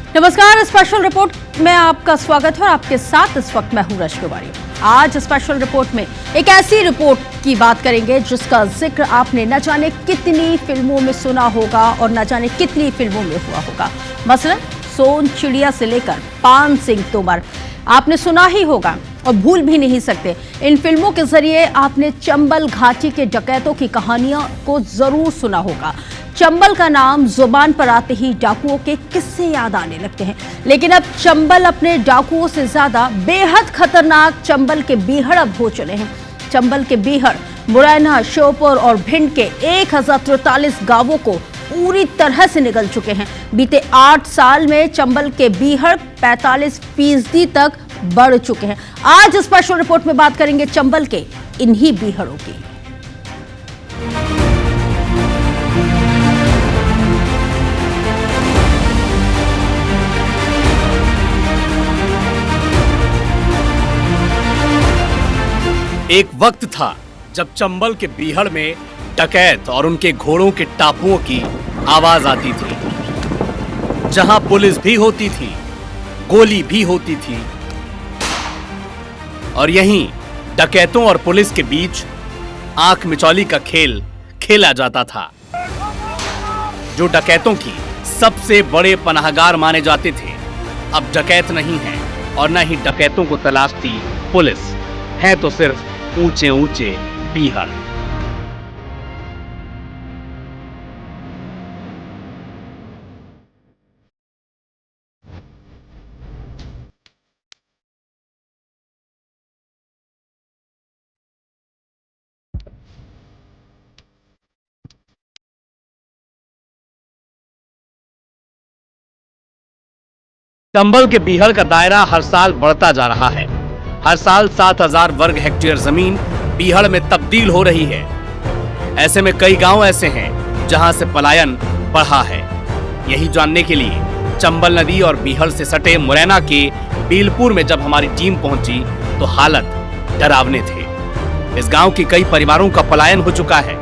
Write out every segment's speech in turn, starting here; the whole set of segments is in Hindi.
नमस्कार, स्पेशल रिपोर्ट में आपका स्वागत है और आपके साथ इस वक्त मैं हूं रश्मि तिवारी। आज स्पेशल रिपोर्ट में एक ऐसी रिपोर्ट की बात करेंगे जिसका जिक्र आपने न जाने कितनी फिल्मों में सुना होगा और न जाने कितनी फिल्मों में हुआ होगा। मसलन सोन चिड़िया से लेकर पान सिंह तोमर आपने सुना ही होगा और भूल भी नहीं सकते। इन फिल्मों के जरिए आपने चंबल घाटी के डकैतों की कहानियों को जरूर सुना होगा। चंबल का नाम जुबान पर आते ही डाकुओं के किस्से याद आने लगते हैं, लेकिन अब चंबल अपने डाकुओं से ज्यादा बेहद खतरनाक चंबल के बीहड़ अब हो चले हैं। चंबल के बीहड़ मुरैना, श्योपुर और भिंड के 1043 गांवों को पूरी तरह से निगल चुके हैं। बीते 8 साल में चंबल के बीहड़ 45% तक बढ़ चुके हैं। आज स्पेशल रिपोर्ट में बात करेंगे चंबल के इन्हीं बीहड़ों की। एक वक्त था जब चंबल के बीहड़ में डकैत और उनके घोड़ों के टापुओं की आवाज आती थी, जहां पुलिस भी होती थी, गोली भी होती थी और यहीं डकैतों और पुलिस के बीच आंख मिचौली का खेल खेला जाता था। जो डकैतों की सबसे बड़े पनाहगार माने जाते थे, अब डकैत नहीं है और न ही डकैतों को तलाशती पुलिस है, तो सिर्फ ऊंचे ऊंचे बीहड़। चंबल के बीहड़ का दायरा हर साल बढ़ता जा रहा है। हर साल 7000 वर्ग हेक्टेयर जमीन बीहड़ में तब्दील हो रही है। ऐसे में कई गांव ऐसे हैं जहां से पलायन बढ़ा है। यही जानने के लिए चंबल नदी और बीहड़ से सटे मुरैना के बीलपुर में जब हमारी टीम पहुंची तो हालत डरावने थे। इस गांव के कई परिवारों का पलायन हो चुका है।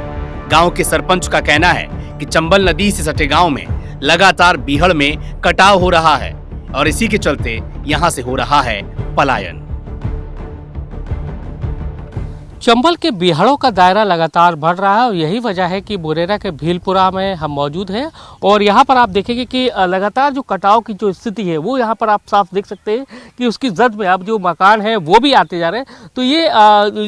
गांव के सरपंच का कहना है कि चंबल नदी से सटे गांव में लगातार बीहड़ में कटाव हो रहा है और इसी के चलते यहां से हो रहा है पलायन। चंबल के बीहड़ों का दायरा लगातार बढ़ रहा है और यही वजह है कि मुरैना के भीलपुरा में हम मौजूद हैं और यहाँ पर आप देखेंगे कि लगातार जो कटाव की जो स्थिति है वो यहाँ पर आप साफ देख सकते हैं कि उसकी जद में अब जो मकान है वो भी आते जा रहे हैं। तो ये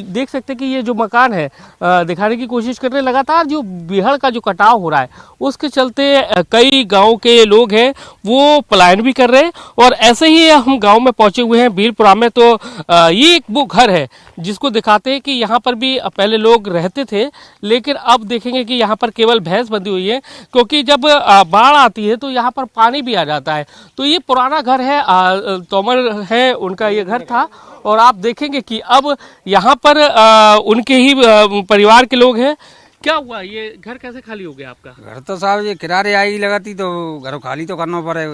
देख सकते हैं कि ये जो मकान है दिखाने की कोशिश कर रहे हैं। लगातार जो बीहड़ का जो कटाव हो रहा है उसके चलते कई गाँव के लोग हैं वो पलायन भी कर रहे हैं। और ऐसे ही हम गाँव में पहुँचे हुए हैं भीलपुरा में, तो ये एक वो घर है जिसको दिखाते हैं कि यहाँ पर भी पहले लोग रहते थे, लेकिन अब देखेंगे कि यहाँ पर केवल भैंस बंधी हुई है, क्योंकि जब बाढ़ आती है तो यहाँ पर पानी भी आ जाता है। तो ये पुराना घर है, तोमर है उनका ये घर था और आप देखेंगे कि अब यहाँ पर उनके ही परिवार के लोग हैं। क्या हुआ, ये घर कैसे खाली हो गया आपका? घर तो साहब ये किरारे आई लगाती तो घर खाली तो करना पड़ेगा।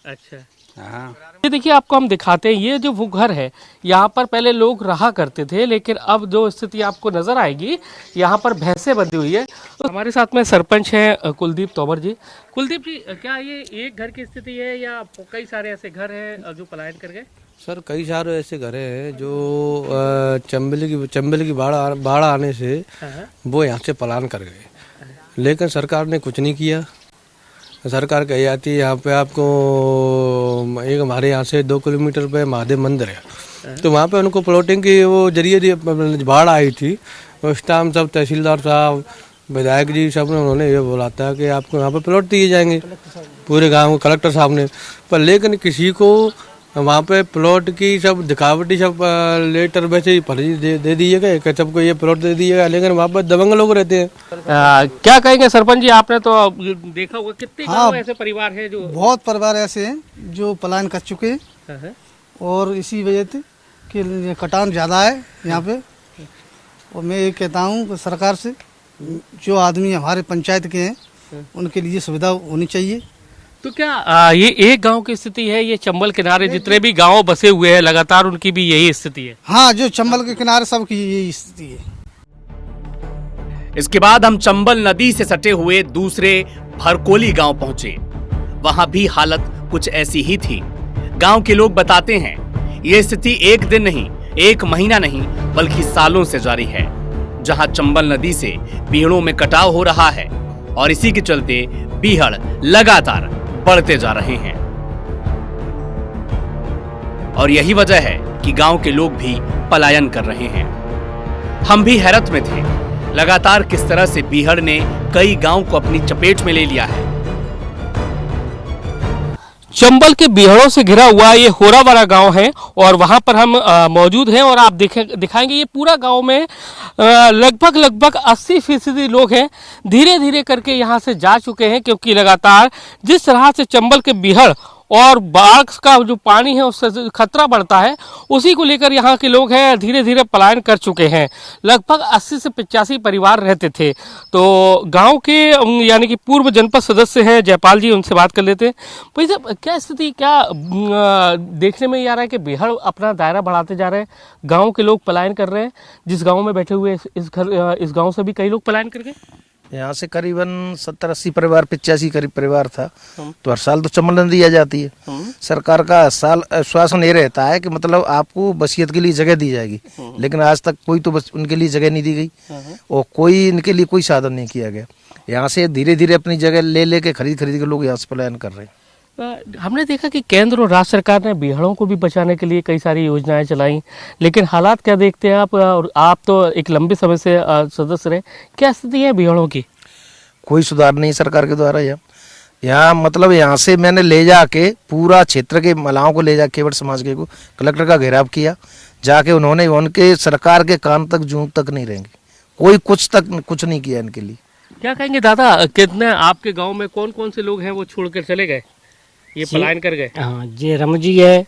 अच्छा, हाँ। ये देखिए आपको हम दिखाते हैं, ये जो वो घर है यहाँ पर पहले लोग रहा करते थे, लेकिन अब जो स्थिति आपको नजर आएगी यहाँ पर भैंसे बंधी हुई है। तो हमारे साथ में सरपंच हैं कुलदीप तोमर जी। कुलदीप जी, क्या ये एक घर की स्थिति है या कई सारे ऐसे घर हैं जो पलायन कर गए? सर, कई सारे ऐसे घर हैं जो चंबल की बाढ़ आने से वो यहाँ से पलायन कर गए, लेकिन सरकार ने कुछ नहीं किया। सरकार कही जाती है यहाँ पे आपको एक हमारे यहाँ से 2 किलोमीटर पे महादेव मंदिर है, तो वहाँ पे उनको प्लॉटिंग की वो जरिए बाढ़ आई थी उस टाइम सब तहसीलदार साहब, विधायक जी सब ने उन्होंने ये बोला था कि आपको यहाँ पे प्लॉट दिए जाएंगे पूरे गांव, कलेक्टर साहब ने। पर लेकिन किसी को वहाँ पे प्लॉट की सब दिखावटी सब लेटर वैसे ही फर्जी दे दिए गए कि सबको ये प्लॉट दे दिएगा, लेकिन वहाँ पर दबंग लोग रहते हैं। क्या कहेंगे सरपंच जी, आपने तो देखा होगा कितने गाँव ऐसे परिवार हैं जो, बहुत परिवार ऐसे हैं जो पलायन कर चुके हैं और इसी वजह से कि कटान ज़्यादा है यहाँ पे। और मैं ये कहता हूँ सरकार से, जो आदमी हमारे पंचायत के हैं उनके लिए सुविधा होनी चाहिए। तो क्या ये एक गांव की स्थिति है, ये चंबल किनारे जितने भी गांव बसे हुए हैं लगातार उनकी भी यही स्थिति है? हाँ, जो चंबल के किनारे सबकी यही स्थिति है। इसके बाद हम चंबल नदी से सटे हुए दूसरे भरकोली गांव पहुंचे। वहां भी हालत कुछ ऐसी ही थी। गांव के लोग बताते हैं ये स्थिति एक दिन नहीं, एक महीना नहीं, बल्कि सालों से जारी है, जहां चंबल नदी से बीहड़ों में कटाव हो रहा है और इसी के चलते बीहड़ लगातार बढ़ते जा रहे हैं। और यही वजह है कि गांव के लोग भी पलायन कर रहे हैं। हम भी हैरत में थे, लगातार किस तरह से बीहड़ ने कई गांव को अपनी चपेट में ले लिया है। चंबल के बीहड़ों से घिरा हुआ ये होरावाला गांव है और वहां पर हम मौजूद हैं और आप दिखाएंगे ये पूरा गांव में लगभग 80% लोग हैं। धीरे धीरे करके यहां से जा चुके हैं, क्योंकि लगातार जिस तरह से चंबल के बीहड़ और बाढ़ का जो पानी है उससे खतरा बढ़ता है, उसी को लेकर यहाँ के लोग हैं धीरे धीरे पलायन कर चुके हैं। लगभग 80 से 85 परिवार रहते थे। तो गांव के यानी कि पूर्व जनपद सदस्य हैं जयपाल जी, उनसे बात कर लेते हैं। भाई साहब, क्या स्थिति, क्या देखने में ये आ रहा है कि बीहड़ अपना दायरा बढ़ाते जा रहे हैं, गाँव के लोग पलायन कर रहे हैं? जिस गाँव में बैठे हुए इस गाँव से भी कई लोग पलायन कर गए। यहाँ से करीबन 70-80 परिवार, 85 करीब परिवार था। तो हर साल तो चंबल नदी आ जाती है। सरकार का साल आश्वासन ये रहता है कि मतलब आपको बसियत के लिए जगह दी जाएगी, लेकिन आज तक कोई तो बस उनके लिए जगह नहीं दी गई और कोई इनके लिए कोई साधन नहीं किया गया। यहाँ से धीरे धीरे अपनी जगह ले लेके खरीद के लोग यहाँ से पलायन कर रहे हैं। हमने देखा कि केंद्र और राज्य सरकार ने बीहड़ों को भी बचाने के लिए कई सारी योजनाएं चलाई, लेकिन हालात क्या देखते हैं आप? और आप तो एक लंबे समय से सदस्य रहे, क्या स्थिति है बीहड़ों की? कोई सुधार नहीं सरकार के द्वारा। यहाँ मतलब यहाँ से मैंने ले जाके पूरा क्षेत्र के महिलाओं को ले जाके केवट समाज के को कलेक्टर का घेराव किया, जाके उन्होंने उनके सरकार के कान तक जूं तक नहीं रहेंगे, कोई कुछ नहीं किया इनके लिए। क्या कहेंगे दादा, कितने आपके गाँव में कौन कौन से लोग हैं वो छोड़ कर चले गए, ये पलायन कर गए? हाँ जी, रमजी है,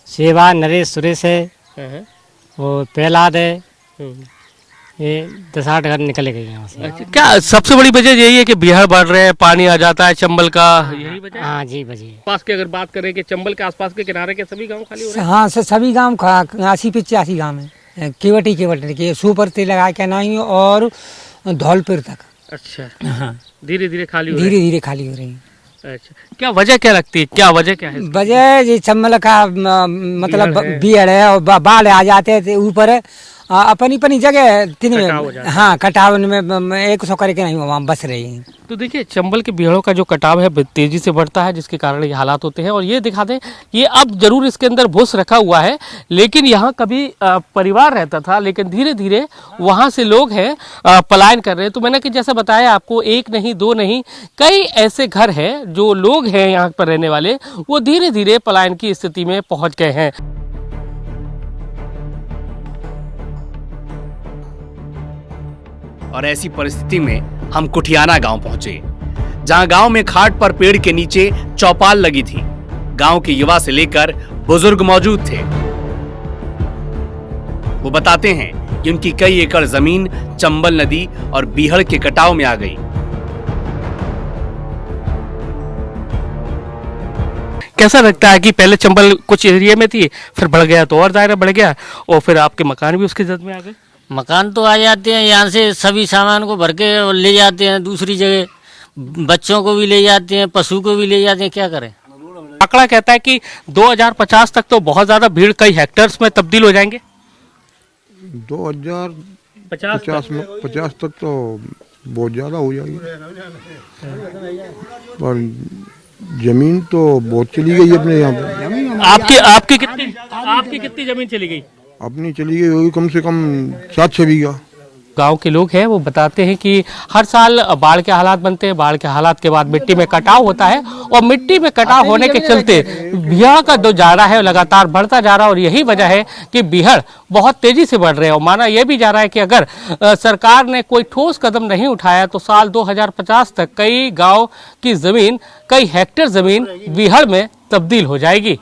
सेवा नरेश सुरेश है, वो प्रहलाद है, ये 10-8 घर निकले गए यहाँ से। अच्छा, क्या सबसे बड़ी वजह यही है कि बीहड़ बढ़ रहे हैं, पानी आ जाता है चंबल का, यही वजह है? हाँ जी वजह। पास की अगर बात करें कि चंबल के आसपास के किनारे के सभी गांव खाली हो रहे हैं? हाँ सभी गांव 80-85 गांव है, केवट के सुपर ते लगा के नहीं और धौलपुर तक। अच्छा, हाँ धीरे धीरे खाली खाली हो रही है। अच्छा, क्या वजह क्या लगती है, क्या वजह क्या है? वजह ये चंबल का मतलब बीहड़ है और बाढ़ आ जाते थे ऊपर, अपनी जगह तीन में, हाँ कटाव में 100 करके नहीं वहाँ बस रही है। तो देखिए, चंबल के बीहड़ों का जो कटाव है तेजी से बढ़ता है, जिसके कारण ये हालात होते हैं। और ये दिखा दें, ये अब जरूर इसके अंदर भूस रखा हुआ है, लेकिन यहाँ कभी परिवार रहता था, लेकिन धीरे धीरे वहाँ से लोग हैं पलायन कर रहे हैं। तो मैंने कि जैसे बताया आपको, एक नहीं दो नहीं, कई ऐसे घर हैं जो लोग हैं यहाँ पर रहने वाले, वो धीरे धीरे पलायन की स्थिति में पहुँच गए हैं। और ऐसी परिस्थिति में हम कुठियाना गांव पहुंचे, जहां गांव में खाट पर पेड़ के नीचे चौपाल लगी थी। गांव के युवा से लेकर बुजुर्ग मौजूद थे। वो बताते हैं कि उनकी कई एकड़ जमीन चंबल नदी और बीहड़ के कटाव में आ गई। कैसा लगता है कि पहले चंबल कुछ एरिया में थी, फिर बढ़ गया तो और दायरा बढ़ गया, और फिर आपके मकान भी उसके जद में आ गए? मकान तो आ जाते हैं, यहाँ से सभी सामान को भर के ले जाते हैं दूसरी जगह, बच्चों को भी ले जाते हैं, पशु को भी ले जाते हैं, क्या करें। आंकड़ा कहता है कि 2050 तक तो बहुत ज्यादा भीड़ कई हेक्टर्स में तब्दील हो जाएंगे। 2050 तक तो बहुत ज्यादा हो जाएगी, और जमीन तो बहुत चली गई अपने यहाँ पे। आपकी कितनी जमीन चली गई? अपनी चली गई होगी कम से कम 7-6 बीघा। गांव के लोग हैं वो बताते हैं कि हर साल बाढ़ के हालात बनते हैं, बाढ़ के हालात के बाद मिट्टी में कटाव होता है, और मिट्टी में कटाव होने के चलते बीहड़ का जो जाड़ा है लगातार बढ़ता जा रहा है। और यही वजह है कि बीहड़ बहुत तेजी से बढ़ रहे हैं। और माना यह भी जा रहा है कि अगर सरकार ने कोई ठोस कदम नहीं उठाया तो साल 2050 तक कई गाँव की जमीन, कई हेक्टेयर जमीन बीहड़ में तब्दील हो जाएगी।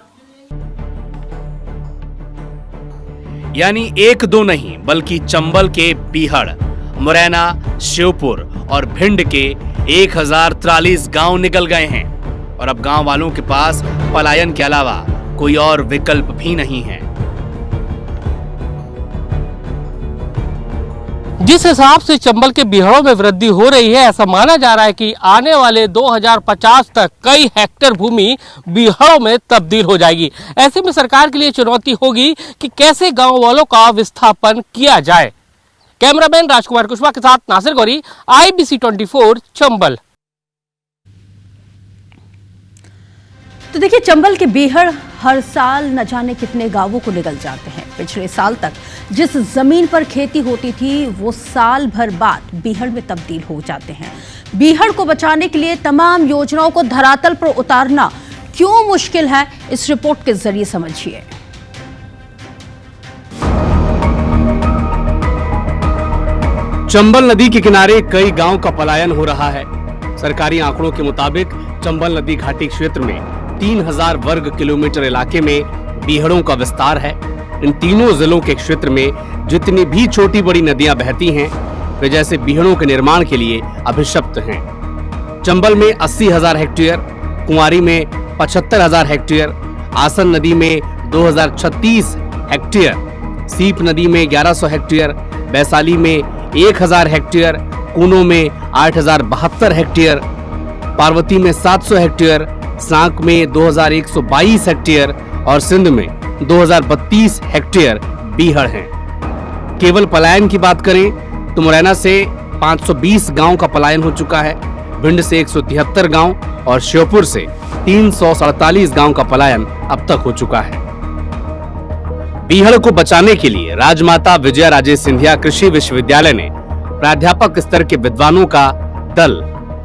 यानी एक दो नहीं, बल्कि चंबल के बीहड़, मुरैना, शिवपुर और भिंड के 1043 गांव निकल गए हैं। और अब गांव वालों के पास पलायन के अलावा कोई और विकल्प भी नहीं है। जिस हिसाब से चंबल के बीहड़ों में वृद्धि हो रही है, ऐसा माना जा रहा है कि आने वाले 2050 तक कई हेक्टेयर भूमि बीहड़ों में तब्दील हो जाएगी। ऐसे में सरकार के लिए चुनौती होगी कि कैसे गांव वालों का विस्थापन किया जाए। कैमरामैन राजकुमार कुशवाहा के साथ नासिर गौरी, IBC 24 चंबल। तो देखिए, चंबल के बीहड़ हर साल न जाने कितने गांवों को निगल जाते हैं। पिछले साल तक जिस जमीन पर खेती होती थी वो साल भर बाद बीहड़ में तब्दील हो जाते हैं। बीहड़ को बचाने के लिए तमाम योजनाओं को धरातल पर उतारना क्यों मुश्किल है, इस रिपोर्ट के जरिए समझिए। चंबल नदी के किनारे कई गांव का पलायन हो रहा है। सरकारी आंकड़ों के मुताबिक चंबल नदी घाटी क्षेत्र में 3000 वर्ग किलोमीटर इलाके में बीहड़ों का विस्तार है। इन तीनों जिलों के क्षेत्र में जितनी भी छोटी बड़ी नदियां बहती हैं वे जैसे बीहड़ों के निर्माण के लिए अभिशप्त हैं। चंबल में 80,000 हेक्टेयर, कुंवारी में 75,000 हेक्टेयर, आसन नदी में 2036 हेक्टेयर, सीप नदी में 1100 हेक्टेयर, वैशाली में 1000 हेक्टेयर, कूनो में 8072 हेक्टेयर, पार्वती में 700 हेक्टेयर, सांक में 2122 हेक्टेयर और सिंध में 2032 हेक्टेयर बीहड़ हैं। केवल पलायन की बात करें तो मुरैना से 520 गांव का पलायन हो चुका है, भिंड से 173 गांव और श्योपुर से 347 गांव का पलायन अब तक हो चुका है। बीहड़ को बचाने के लिए राजमाता विजया राजे सिंधिया कृषि विश्वविद्यालय ने प्राध्यापक स्तर के विद्वानों का दल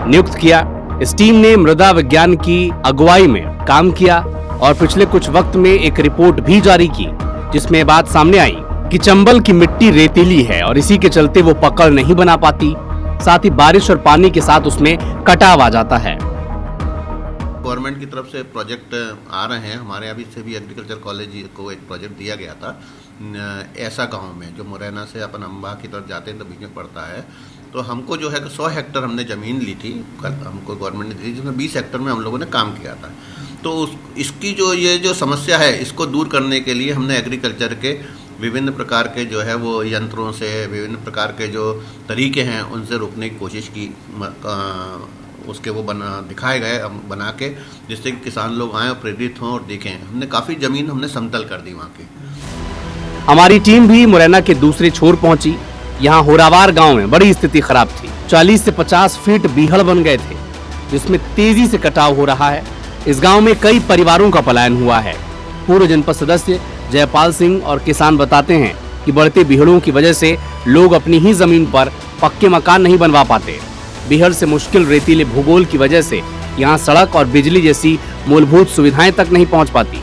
नियुक्त किया। इस टीम ने मृदा विज्ञान की अगुवाई में काम किया और पिछले कुछ वक्त में एक रिपोर्ट भी जारी की जिसमें बात सामने आई कि चंबल की मिट्टी रेतीली है और इसी के चलते वो पकड़ नहीं बना पाती। साथ ही बारिश और पानी के साथ उसमें कटाव आ जाता है। गवर्नमेंट की तरफ से प्रोजेक्ट आ रहे हैं। हमारे अभी से भी एग्रीकल्चर कॉलेज को एक प्रोजेक्ट दिया गया था ऐसा गांव में, जो मुरैना से अपन अम्बा की तरफ जाते हैं तो बीच में पड़ता है। तो हमको जो है 100 हेक्टर हमने ज़मीन ली थी, हमको गवर्नमेंट ने दी थी, जिसमें 20 हेक्टर में हम लोगों ने काम किया था। तो इसकी ये जो समस्या है इसको दूर करने के लिए हमने एग्रीकल्चर के विभिन्न प्रकार के जो है वो यंत्रों से, विभिन्न प्रकार के जो तरीके हैं उनसे रोकने की कोशिश की। उसके वो दिखाए गए बना के, जिससे कि किसान लोग आएँ और प्रेरित हों और देखें। हमने काफ़ी ज़मीन हमने समतल कर दी वहाँ की। हमारी टीम भी मुरैना के दूसरे छोर पहुंची। यहाँ होरावार गांव में बड़ी स्थिति खराब थी। 40 से 50 फीट बीहड़ बन गए थे जिसमें तेजी से कटाव हो रहा है। इस गांव में कई परिवारों का पलायन हुआ है। पूर्व जनपद सदस्य जयपाल सिंह और किसान बताते हैं कि बढ़ते बीहड़ों की वजह से लोग अपनी ही जमीन पर पक्के मकान नहीं बनवा पाते। बीहड़ से मुश्किल रेतीले भूगोल की वजह से यहाँ सड़क और बिजली जैसी मूलभूत सुविधाएं तक नहीं पहुँच पाती।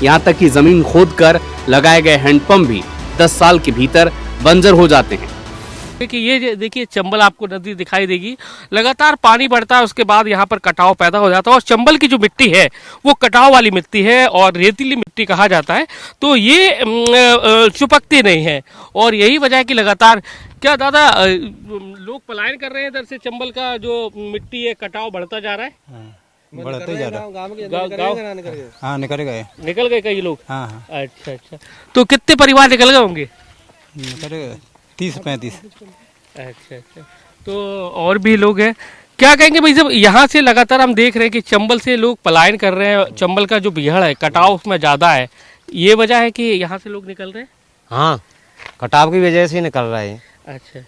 यहाँ तक कि जमीन खोदकर लगाए गए हैंडपंप भी 10 साल के भीतर बंजर हो जाते हैं। देखिए, ये देखिए चंबल आपको नदी दिखाई देगी, लगातार पानी बढ़ता है, उसके बाद यहाँ पर कटाव पैदा हो जाता है और चंबल की जो मिट्टी है वो कटाव वाली मिट्टी है और रेतीली मिट्टी कहा जाता है। तो ये चिपकती नहीं है और यही वजह है कि लगातार क्या दादा लोग पलायन कर रहे हैं इधर से। चंबल का जो मिट्टी है कटाव बढ़ता जा रहा है, बढ़ते जा रहा है। हाँ, निकल गए कई लोग। हाँ। अच्छा। तो कितने परिवार निकल गए होंगे? 30-35। अच्छा। तो और भी लोग हैं, क्या कहेंगे भाई? जब यहाँ से लगातार हम देख रहे हैं कि चंबल से लोग पलायन कर रहे हैं, चंबल का जो बीहड़ है कटाव उसमें ज़्यादा है, ये वजह है कि यहाँ से लोग निकल रहे हैं? हाँ, कटाव की वजह से निकल रहे हैं। अच्छा।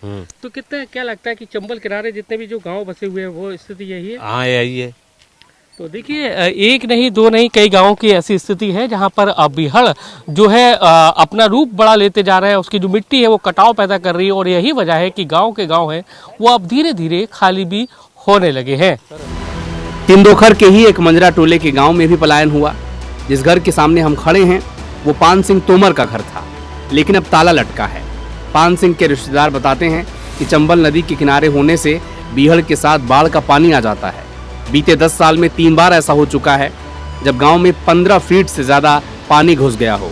तो कितना क्या लगता है कि चंबल किनारे जितने भी जो गांव बसे हुए हैं वो स्थिति यही है? हाँ, यही है। तो देखिए, एक नहीं दो नहीं कई गांवों की ऐसी स्थिति है जहां पर बीहड़ जो है अपना रूप बड़ा लेते जा रहे हैं। उसकी जो मिट्टी है वो कटाव पैदा कर रही है और यही वजह है कि गांव के गांव हैं वो अब धीरे धीरे खाली भी होने लगे हैं। तिंदोखर के ही एक मंजरा टोले के गांव में भी पलायन हुआ। जिस घर के सामने हम खड़े हैं वो पान सिंह तोमर का घर था, लेकिन अब ताला लटका है। पान सिंह के रिश्तेदार बताते हैं कि चंबल नदी के किनारे होने से बीहड़ के साथ बाढ़ का पानी आ जाता है। बीते 10 साल में 3 बार ऐसा हो चुका है जब गांव में 15 फीट से ज्यादा पानी घुस गया हो।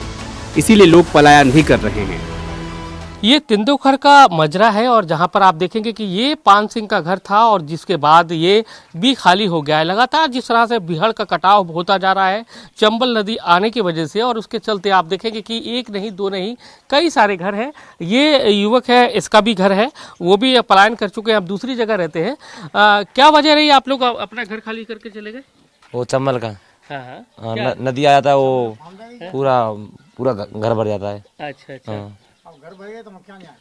इसीलिए लोग पलायन भी कर रहे हैं। ये तिंदोखर का मजरा है और जहां पर आप देखेंगे कि ये पान सिंह का घर था और जिसके बाद ये भी खाली हो गया है। लगातार जिस तरह से बीहड़ का कटाव होता जा रहा है चंबल नदी आने की वजह से, और उसके चलते आप देखेंगे कि एक नहीं दो नहीं कई सारे घर हैं। ये युवक है, इसका भी घर है, वो भी पलायन कर चुके हैं, अब दूसरी जगह रहते हैं। क्या वजह रही आप लोग अपना घर खाली करके चले गए? वो चंबल का हाँ, नदी आ जाता है, वो पूरा घर भर जाता है। अच्छा अच्छा।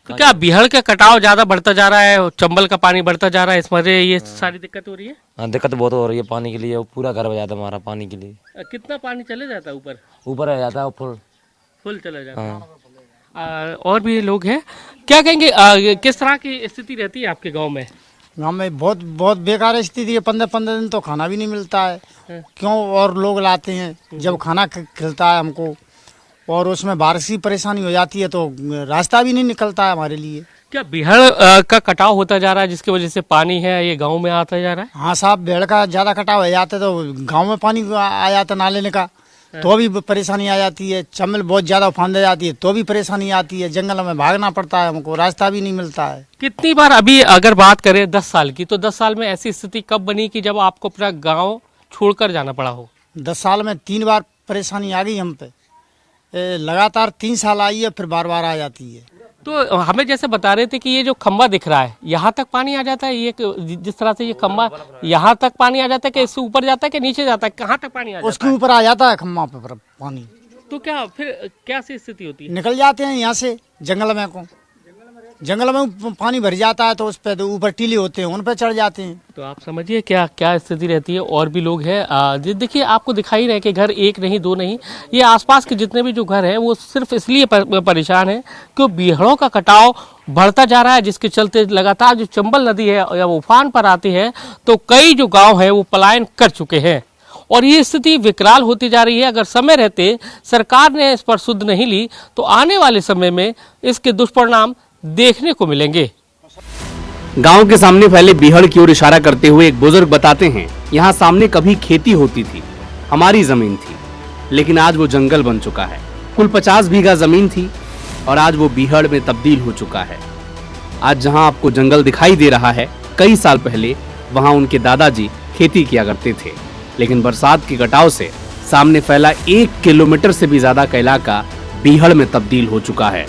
तो क्या बीहड़ का कटाव ज्यादा बढ़ता जा रहा है, चंबल का पानी बढ़ता जा रहा है, इस वजह ये सारी दिक्कत हो रही है? हाँ, दिक्कत बहुत हो रही है पानी के लिए, वो पूरा घर भर जाता है हमारा पानी के लिए। कितना पानी चले जाता है ऊपर आ जाता है, फुल चला जाता है। और भी लोग हैं, क्या कहेंगे किस तरह की स्थिति रहती है आपके गांव में? गाँव में बहुत बहुत बेकार स्थिति है। 15-15 दिन तो खाना भी नहीं मिलता है। क्यों? और लोग लाते हैं जब खाना खिलता है हमको, और उसमें बारिश की परेशानी हो जाती है तो रास्ता भी नहीं निकलता है हमारे लिए। क्या बीहड़ का कटाव होता जा रहा है जिसकी वजह से पानी है ये गांव में आता जा रहा है? हाँ साहब, बीहड़ का ज्यादा कटाव हो जाता है तो गांव में पानी आ जाता है नाले का, तो भी परेशानी आ जाती है। चंबल बहुत ज्यादा उफान दे जाती है तो भी परेशानी आती है। जंगल में भागना पड़ता है हमको, रास्ता भी नहीं मिलता है। कितनी बार, अभी अगर बात करें 10 साल की, तो 10 साल में ऐसी स्थिति कब बनी कि जब आपको अपना गाँव छोड़कर जाना पड़ा हो? 10 साल में 3 बार परेशानी आ गई हम पे। लगातार 3 साल आई है, फिर बार बार आ जाती है। तो हमें जैसे बता रहे थे कि ये जो खंबा दिख रहा है यहाँ तक पानी आ जाता है, ये जिस तरह से ये खंबा यहाँ तक पानी आ जाता है कि इससे ऊपर जाता है कि नीचे जाता है, कहाँ तक पानी आ जाता है? उसके ऊपर आ जाता है खंबा पे पानी। तो क्या फिर क्या सी स्थिति होती है? निकल जाते हैं यहाँ से जंगल में पानी भर जाता है तो उस पे ऊपर टीले होते हैं, उन पे चढ़ जाते हैं। तो आप समझिए क्या क्या स्थिति रहती है। और भी लोग हैं, देखिए आपको दिखाई रहे कि घर एक नहीं दो नहीं, ये आसपास के जितने भी जो घर हैं वो सिर्फ इसलिए परेशान हैं कि बीहड़ों का कटाव बढ़ता जा रहा है, जिसके चलते लगातार जो चंबल नदी है या वो उफान पर आती है तो कई जो गाँव है वो पलायन कर चुके हैं और ये स्थिति विकराल होती जा रही है। अगर समय रहते सरकार ने इस पर सुध नहीं ली तो आने वाले समय में इसके दुष्परिणाम देखने को मिलेंगे। गांव के सामने फैले बीहड़ की ओर इशारा करते हुए एक बुजुर्ग बताते हैं, यहाँ सामने कभी खेती होती थी, हमारी जमीन थी, लेकिन आज वो जंगल बन चुका है। कुल 50 बीघा जमीन थी और आज वो बीहड़ में तब्दील हो चुका है। आज जहाँ आपको जंगल दिखाई दे रहा है, कई साल पहले वहाँ उनके दादाजी खेती किया करते थे, लेकिन बरसात के कटाव से सामने फैला 1 किलोमीटर से भी ज्यादा का इलाका बीहड़ में तब्दील हो चुका है।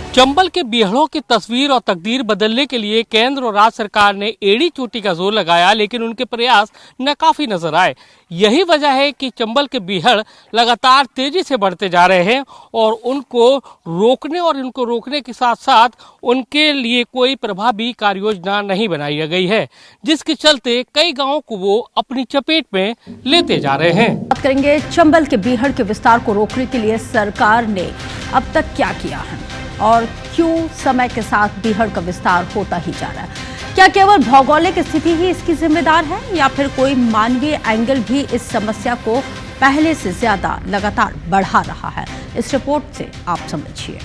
चंबल के बीहड़ों की तस्वीर और तकदीर बदलने के लिए केंद्र और राज्य सरकार ने एड़ी चोटी का जोर लगाया, लेकिन उनके प्रयास नाकाफी नजर आए। यही वजह है कि चंबल के बीहड़ लगातार तेजी से बढ़ते जा रहे हैं और उनको रोकने के साथ साथ उनके लिए कोई प्रभावी कार्य योजना नहीं बनाई गई है, जिसके चलते कई गाँवों को वो अपनी चपेट में लेते जा रहे हैं। बात करेंगे चंबल के बीहड़ के विस्तार को रोकने के लिए सरकार ने अब तक क्या किया है और क्यों समय के साथ बीहड़ का विस्तार होता ही जा रहा है। क्या केवल भौगोलिक स्थिति ही इसकी जिम्मेदार है या फिर कोई मानवीय एंगल भी इस समस्या को पहले से ज्यादा लगातार बढ़ा रहा है? इस रिपोर्ट से आप समझिए।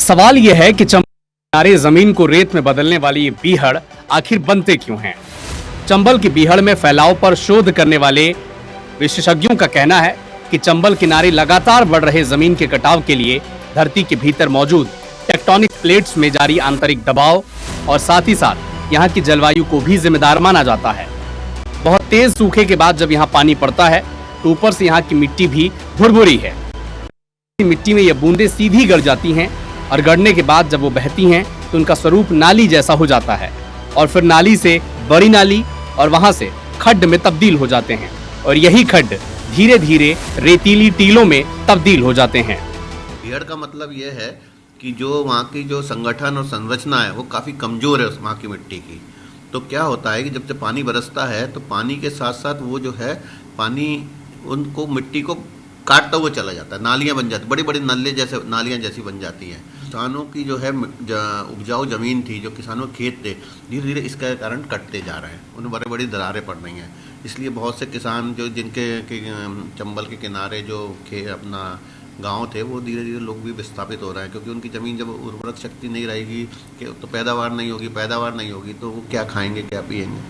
सवाल यह है कि चंबल किनारे जमीन को रेत में बदलने वाली ये बीहड़ आखिर बनते क्यों हैं? चंबल की बीहड़ में फैलाव पर शोध करने वाले विशेषज्ञों का कहना है कि चंबल किनारे लगातार बढ़ रहे जमीन के कटाव के लिए धरती के भीतर मौजूद टेक्टोनिक प्लेट्स में जारी आंतरिक दबाव और साथ ही साथ यहाँ की जलवायु को भी जिम्मेदार माना जाता है। बहुत तेज सूखे के बाद जब यहाँ पानी पड़ता है तो ऊपर से यहाँ की मिट्टी भी भुरभुरी है। मिट्टी में ये बूंदें सीधी गड़ जाती हैं और गड़ने के बाद जब वो बहती हैं तो उनका स्वरूप नाली जैसा हो जाता है और फिर नाली से बड़ी नाली और वहां से खड्ड में तब्दील हो जाते हैं और यही खड्ड धीरे धीरे रेतीली टीलों में तब्दील हो जाते हैं। बीहड़ का मतलब यह है कि जो वहाँ की जो संगठन और संरचना है वो काफ़ी कमज़ोर है उस वहाँ की मिट्टी की। तो क्या होता है कि जब पानी बरसता है तो पानी के साथ साथ वो जो है पानी उनको मिट्टी को काटता हुआ चला जाता है, नालियाँ बन जाती, बड़ी बड़ी नालियाँ जैसी बन जाती हैं। किसानों की जो है उपजाऊ ज़मीन थी, जो किसानों के खेत थे, धीरे धीरे इसके कारण कटते जा रहे हैं, उन्हें बड़ी बड़ी दरारें पड़ रही हैं। इसलिए बहुत से किसान जो जिनके चंबल के किनारे जो अपना गांव थे वो धीरे धीरे लोग भी विस्थापित हो रहे हैं, क्योंकि उनकी ज़मीन जब उर्वरक शक्ति नहीं रहेगी तो पैदावार नहीं होगी तो वो क्या खाएंगे क्या पिएंगे।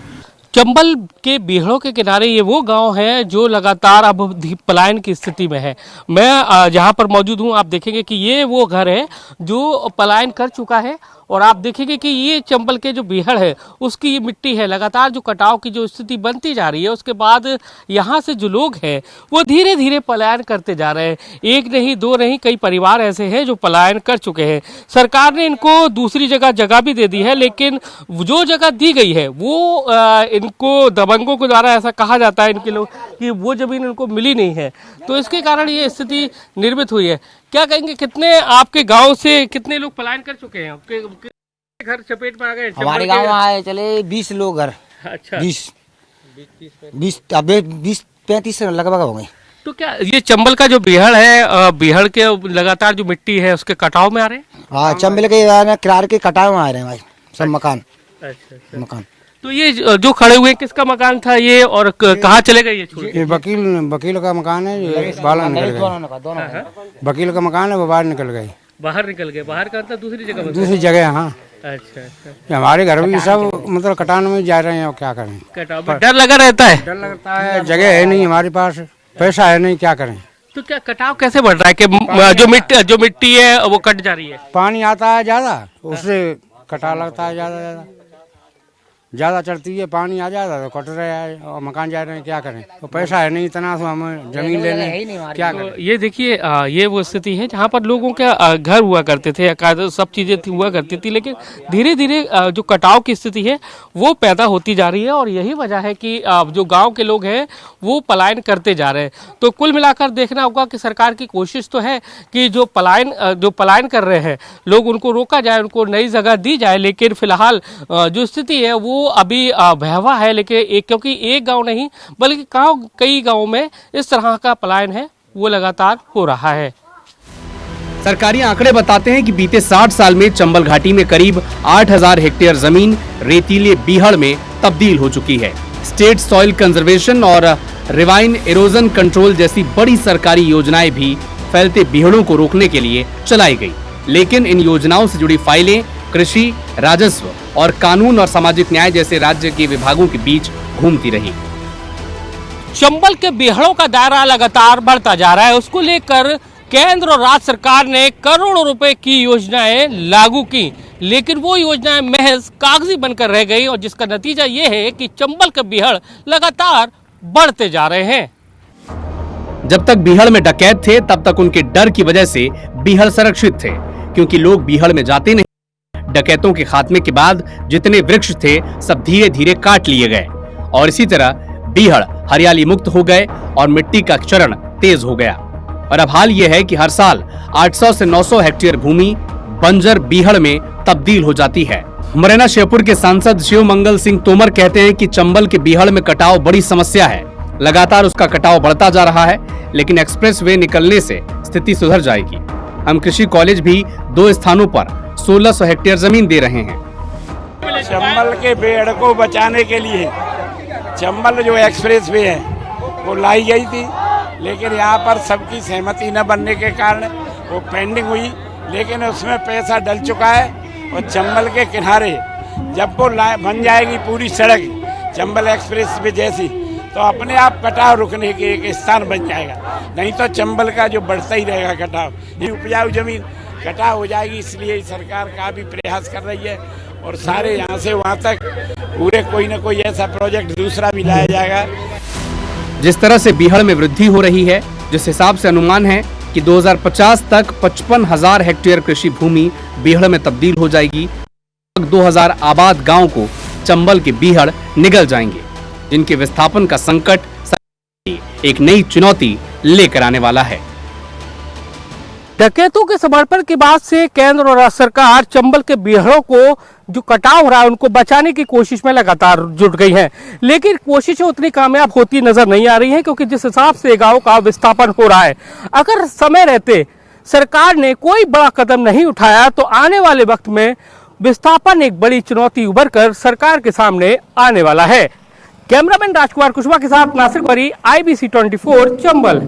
चंबल के बीहड़ों के किनारे ये वो गांव है जो लगातार अब पलायन की स्थिति में है। मैं जहां पर मौजूद हूं, आप देखेंगे कि ये वो घर है जो पलायन कर चुका है और आप देखेंगे कि ये चंबल के जो बीहड़ है उसकी ये मिट्टी है। लगातार जो कटाव की जो स्थिति बनती जा रही है, उसके बाद यहाँ से जो लोग हैं वो धीरे धीरे पलायन करते जा रहे हैं। एक नहीं, दो नहीं, कई परिवार ऐसे हैं जो पलायन कर चुके हैं। सरकार ने इनको दूसरी जगह भी दे दी है, लेकिन जो जगह दी गई है वो इनको दबंगों के द्वारा, ऐसा कहा जाता है इनके लोग, कि वो जमीन इनको मिली नहीं है, तो इसके कारण ये स्थिति निर्मित हुई है। क्या कहेंगे, कितने आपके गांव से कितने लोग पलायन कर चुके हैं? आपके घर चपेट में आ गए? हमारे गांव आए चले 20 लोग घर। अच्छा, 20-35 लगभग हो गए। तो क्या ये चंबल का जो बीहड़ है, बीहड़ के लगातार जो मिट्टी है उसके कटाव में आ रहे हैं? हाँ, चंबल के किनारे के कटाव में आ रहे हैं भाई सब मकान। अच्छा। मकान तो ये जो खड़े हुए किसका मकान था ये, और कहाँ चले गए ये वकील का मकान है, ये बाहर निकल गए। वकील का मकान है, वो बाहर निकल गए। बाहर निकल गए? बाहर का मतलब दूसरी जगह। हाँ, अच्छा। हमारे घर भी सब मतलब कटान में जा रहे हैं, और क्या करें। कटाव में डर लगा रहता है? डर लगता है, जगह है नहीं हमारे पास, पैसा है नहीं, क्या करें। तो क्या कटाव कैसे बढ़ रहा है कि जो मिट्टी है वो कट जा रही है? पानी आता है ज्यादा, उससे कटा लगता है ज्यादा चढ़ती है, पानी आ जाता है तो कट रहे हैं और मकान जा रहे हैं, क्या करें। तो पैसा है नहीं इतना, तो हमें जमीन लेने क्या करें। ये देखिए, ये वो स्थिति है जहाँ पर लोगों के घर हुआ करते थे, सब चीजें हुआ करती थी, लेकिन धीरे धीरे जो कटाव की स्थिति है वो पैदा होती जा रही है और यही वजह है कि जो गाँव के लोग हैं वो पलायन करते जा रहे हैं। तो कुल मिलाकर देखना होगा कि सरकार की कोशिश तो है कि जो पलायन कर रहे हैं लोग, उनको रोका जाए, उनको नई जगह दी जाए, लेकिन फिलहाल जो स्थिति है वो अभी भयावह है। लेकिन क्योंकि एक गांव नहीं बल्कि कई गांवों में इस तरह का पलायन है वो लगातार हो रहा है। सरकारी आंकड़े बताते हैं कि बीते 60 साल में चंबल घाटी में करीब 8000 हेक्टेयर जमीन रेतीले बीहड़ में तब्दील हो चुकी है। स्टेट सॉइल कंजर्वेशन और रिवाइन एरोजन कंट्रोल जैसी बड़ी सरकारी योजनाएं भी फैलते बीहड़ों को रोकने के लिए चलाई गई, लेकिन इन योजनाओं से जुड़ी फाइलें कृषि, राजस्व और कानून और सामाजिक न्याय जैसे राज्य के विभागों के बीच घूमती रही। चंबल के बीहड़ों का दायरा लगातार बढ़ता जा रहा है। उसको लेकर केंद्र और राज्य सरकार ने करोड़ों रुपए की योजनाएं लागू की, लेकिन वो योजनाएं महज कागजी बनकर रह गई और जिसका नतीजा ये है कि चंबल के बीहड़ लगातार बढ़ते जा रहे हैं। जब तक बीहड़ में डकैत थे तब तक उनके डर की वजह से बीहड़ सुरक्षित थे, क्योंकि लोग बीहड़ में जाते नहीं। डकैतों के खात्मे के बाद जितने वृक्ष थे सब धीरे धीरे काट लिए गए और इसी तरह बीहड़ हरियाली मुक्त हो गए और मिट्टी का चरण तेज हो गया। और अब हाल यह है कि हर साल 800 से 900 हेक्टेयर भूमि बंजर बीहड़ में तब्दील हो जाती है। मुरैना श्योपुर के सांसद शिव मंगल सिंह तोमर कहते हैं कि चंबल के बीहड़ में कटाव बड़ी समस्या है। लगातार उसका कटाव बढ़ता जा रहा है, लेकिन एक्सप्रेस वे निकलने से स्थिति सुधर जाएगी। हम कृषि कॉलेज भी 2 स्थानों पर 1600 हेक्टेयर जमीन दे रहे हैं। चंबल के पेड़ को बचाने के लिए चंबल जो एक्सप्रेस वे है वो लाई गई थी, लेकिन यहाँ पर सबकी सहमति न बनने के कारण वो पेंडिंग हुई, लेकिन उसमें पैसा डल चुका है। और चंबल के किनारे जब वो बन जाएगी पूरी सड़क चंबल एक्सप्रेस वे जैसी, तो अपने आप कटाव रुकने के एक स्थान बन जाएगा। नहीं तो चंबल का जो बढ़ता ही रहेगा कटाव, ये उपजाऊ जमीन कटाव हो जाएगी। इसलिए सरकार का भी प्रयास कर रही है और सारे यहाँ से वहाँ तक पूरे कोई न कोई ऐसा प्रोजेक्ट दूसरा भी लाया जाएगा। जिस तरह से बीहड़ में वृद्धि हो रही है, जिस हिसाब से अनुमान है कि 2050 तक 55,000 हेक्टेयर कृषि भूमि बीहड़ में तब्दील हो जाएगी। 2000 आबाद गांव को चंबल के बीहड़ निगल जाएंगे, जिनके विस्थापन का संकट एक नई चुनौती लेकर आने वाला है। डकैतों के समर्पण के बाद से केंद्र और राज्य सरकार चंबल के बीहड़ों को जो कटाव हो रहा है उनको बचाने की कोशिश में लगातार जुट गई है, लेकिन कोशिशें उतनी कामयाब होती नजर नहीं आ रही हैं, क्योंकि जिस हिसाब से गांव का विस्थापन हो रहा है, अगर समय रहते सरकार ने कोई बड़ा कदम नहीं उठाया तो आने वाले वक्त में विस्थापन एक बड़ी चुनौती उभर कर सरकार के सामने आने वाला है। कैमरामैन राजकुमार कुशवाहा के साथ नासिर बरी, IBC 24 चंबल।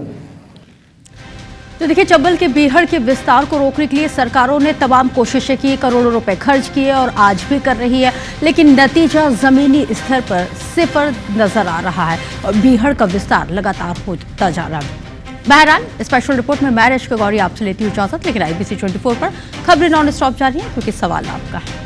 तो देखिए, चंबल के बीहड़ के विस्तार को रोकने के लिए सरकारों ने तमाम कोशिशें की, करोड़ों रुपए खर्च किए और आज भी कर रही है, लेकिन नतीजा जमीनी स्तर पर सिफर नजर आ रहा है और बीहड़ का विस्तार लगातार होता जा रहा है। बहरहाल, स्पेशल रिपोर्ट में मैं रश्मि गौरी आपसे लेती हूँ इजाजत, लेकिन IBC 24 पर खबरें नॉन स्टॉप जारी है क्योंकि सवाल आपका है।